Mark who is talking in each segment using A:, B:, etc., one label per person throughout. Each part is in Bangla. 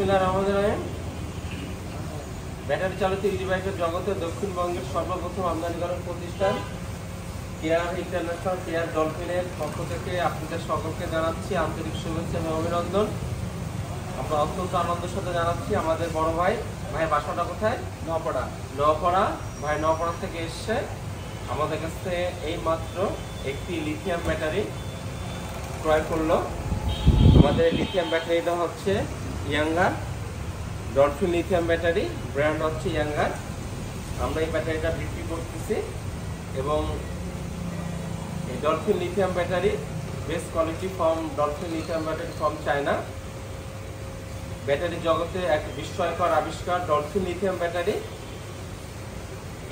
A: বিসমিল্লাহির রহমানির রহিম। ব্যাটারি চালিত ইজি বাইকের জগতে দক্ষিণবঙ্গের সর্বপ্রথম আমদানিকারক প্রতিষ্ঠান কেয়ার ইন্টারন্যাশনাল কেয়ার ডলফিনের পক্ষ থেকে আপনাদের সকলকে জানাচ্ছি আন্তরিক শুভেচ্ছা এবং অভিনন্দন। আমরা অত্যন্ত আনন্দের সাথে জানাচ্ছি আমাদের বড় ভাই বাসাটা কোথায়? নওপাড়া ভাই নওপাড়া থেকে এসছে আমাদের কাছে এই মাত্র একটি লিথিয়াম ব্যাটারি ক্রয় করলো। আমাদের লিথিয়াম ব্যাটারিটা হচ্ছে younger dolphin lithium battery, brand হচ্ছে ইয়াঙ্গার। আমরা এই ব্যাটারিটা বিক্রি করতেছি এবং এই dolphin lithium battery best quality from dolphin lithium battery from China. Battery জগতে এক বিস্ময়কর আবিষ্কার ডলফিন লিথিয়াম ব্যাটারি।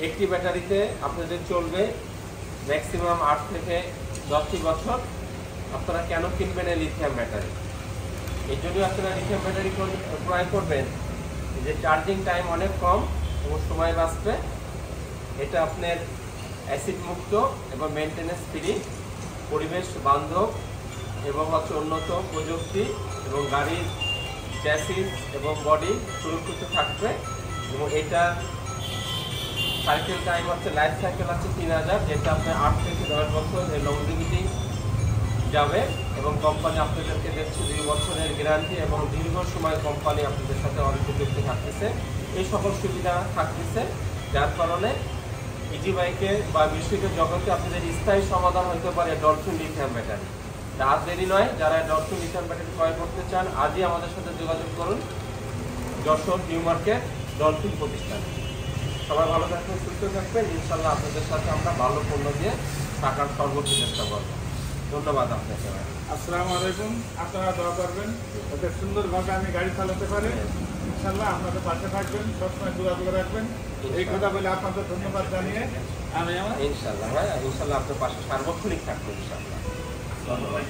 A: একটি ব্যাটারিতে আপনাদের চলবে ম্যাক্সিমাম 8 থেকে 10টি বছর। আপনারা কেন কিনবেন এই লিথিয়াম ব্যাটারি? এই জন্য আপনারা লিথিয়াম ব্যাটারি ক্রয় করবেন যে চার্জিং টাইম অনেক কম এবং সময় বাঁচবে। এটা আপনার অ্যাসিড মুক্ত এবং মেনটেন্যান্স ফ্রি, পরিবেশ বান্ধব এবং হচ্ছে উন্নত প্রযুক্তি এবং গাড়ির চ্যাসিস এবং বডি সুরক্ষিত থাকবে। এবং এটা সাইকেল টাইম হচ্ছে লাইফ সাইকেল আছে 3000, যেটা আপনার 8 থেকে 10 বছর এই লংজিভিটি যাবে এবং কোম্পানি আপনাদেরকে দিচ্ছে 2 বছরের গ্যারান্টি এবং দীর্ঘ সময় কোম্পানি আপনাদের সাথে অনেক যুক্ত থাকতেছে। এই সকল সুবিধা থাকতেছে, যার কারণে ইজি বাইকে বা বৈশ্বিকের জগতে আপনাদের স্থায়ী সমাধান হতে পারে ডলফিন লিথিয়াম ব্যাটারি। আর দেরি নয়, যারা ডলফিন লিথিয়াম ব্যাটারি ক্রয় করতে চান আজই আমাদের সাথে যোগাযোগ করুন যশোর নিউ মার্কেট ডলফিন প্রতিষ্ঠান। সবাই ভালো থাকবেন, সুস্থ থাকবেন। ইনশাল্লাহ আপনাদের সাথে আমরা ভালো পণ্য দিয়ে টাকার সর্বোচ্চ চেষ্টা করবো। ধন্যবাদ আপনাকে।
B: আসসালামু আলাইকুম। আপনারা দোয়া করবেন যাতে সুন্দরভাবে আমি গাড়ি চালাতে পারি। ইনশাল্লাহ আপনাদের পাশে থাকবেন, সবসময় যোগাযোগ রাখবেন। এই কথা বলে আপনাদের ধন্যবাদ জানিয়ে আমি আমার
A: ইনশাল্লাহ ভাই ইনশাল্লাহ আপনার পাশে সার্বক্ষণিক থাকবো ইনশাল্লাহ। ধন্যবাদ।